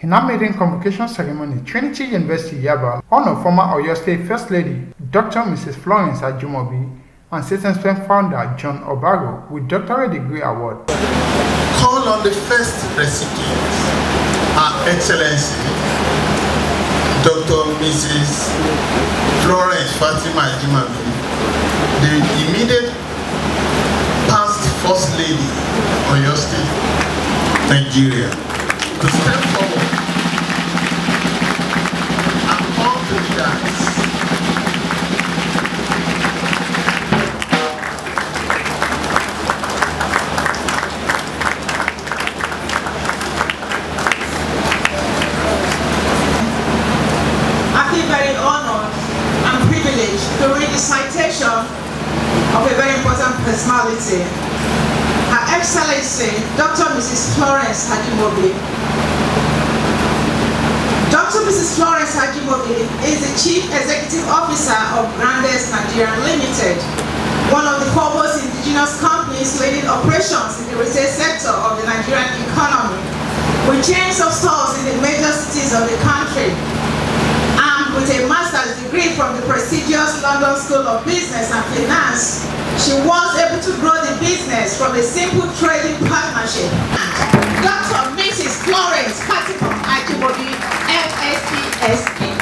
In our maiden convocation ceremony, Trinity University Yaba honored former Oyo State First Lady Dr. Mrs. Florence Ajimobi and SystemSpecs founder John Obaro with doctorate degree award. Call on the first recipient, Her Excellency Dr. Mrs. Florence Fatimo Ajimobi, the immediate past First Lady of Oyo State, Nigeria, to step forward and call to the dance. I feel very honored and privileged to read the citation of a very important personality, Her Excellency Dr. Mrs. Florence Ajimobi. Dr. Mrs. Florence Ajimobi is the Chief Executive Officer of Grandex Nigeria Limited, one of the foremost indigenous companies leading operations in the retail sector of the Nigerian economy, with chains of stores in the major cities of the country. Armed with a master's degree from the prestigious London School of Business and Finance, she was able to grow the business from a simple trading partnership. Dr. Mrs. Florence Fatimo Ajimobi, FSPSP.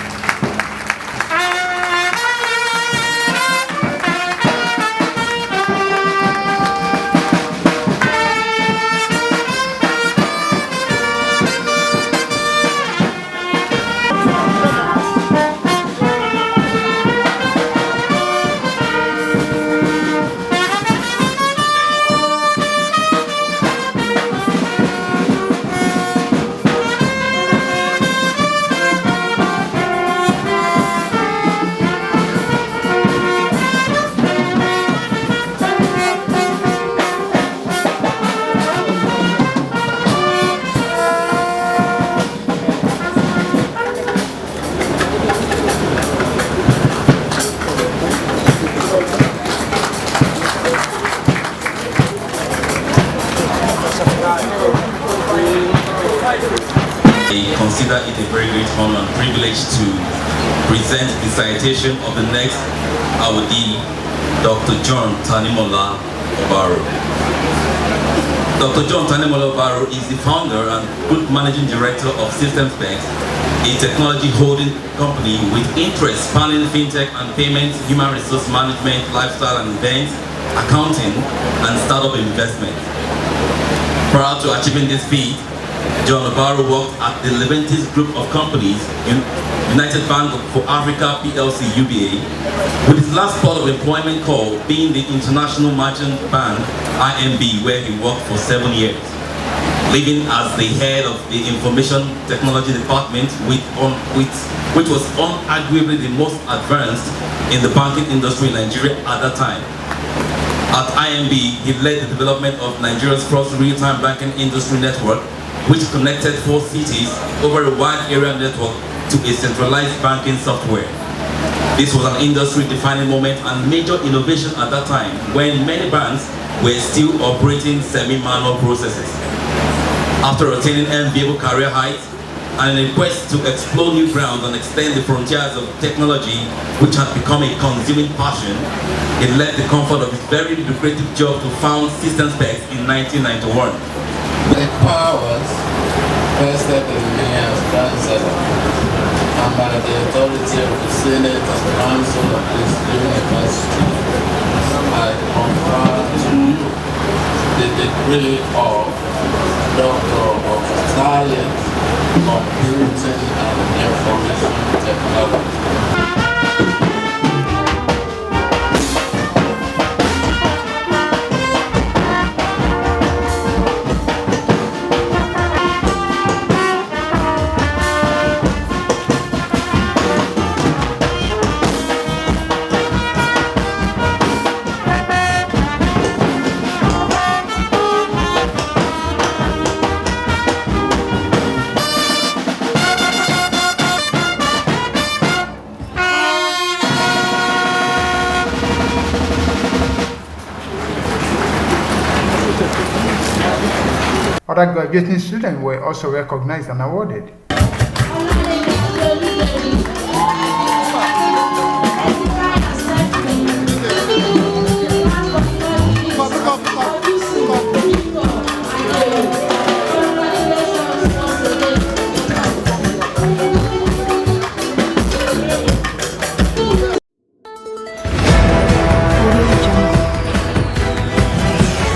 I consider it a very great honor and privilege to present the citation of the next awardee, Dr. John Tanimola Obaro. Dr. John Tanimola Obaro is the founder and group managing director of SystemSpecs, a technology holding company with interests spanning fintech and payments, human resource management, lifestyle and events, accounting, and startup investment. Prior to achieving this feat, John Obaro worked at the Leventis Group of Companies, United Bank for Africa PLC UBA, with his last spot of employment call being the International Merchant Bank IMB, where he worked for 7 years, living as the head of the Information Technology Department, which was unarguably the most advanced in the banking industry in Nigeria at that time. At IMB, he led the development of Nigeria's first real-time banking industry network, which connected 4 cities over a wide area network to a centralized banking software. This was an industry-defining moment and major innovation at that time, when many banks were still operating semi-manual processes. After attaining enviable career heights and in a quest to explore new grounds and extend the frontiers of technology, which had become a consuming passion, he left the comfort of his very lucrative job to found SystemSpecs in 1991. The powers vested in me as Chancellor and by the authority of the Senate and Council of this University, I confer to you the degree of Doctor of Science, Computing and Information Technology. Other graduating students were also recognized and awarded. every day.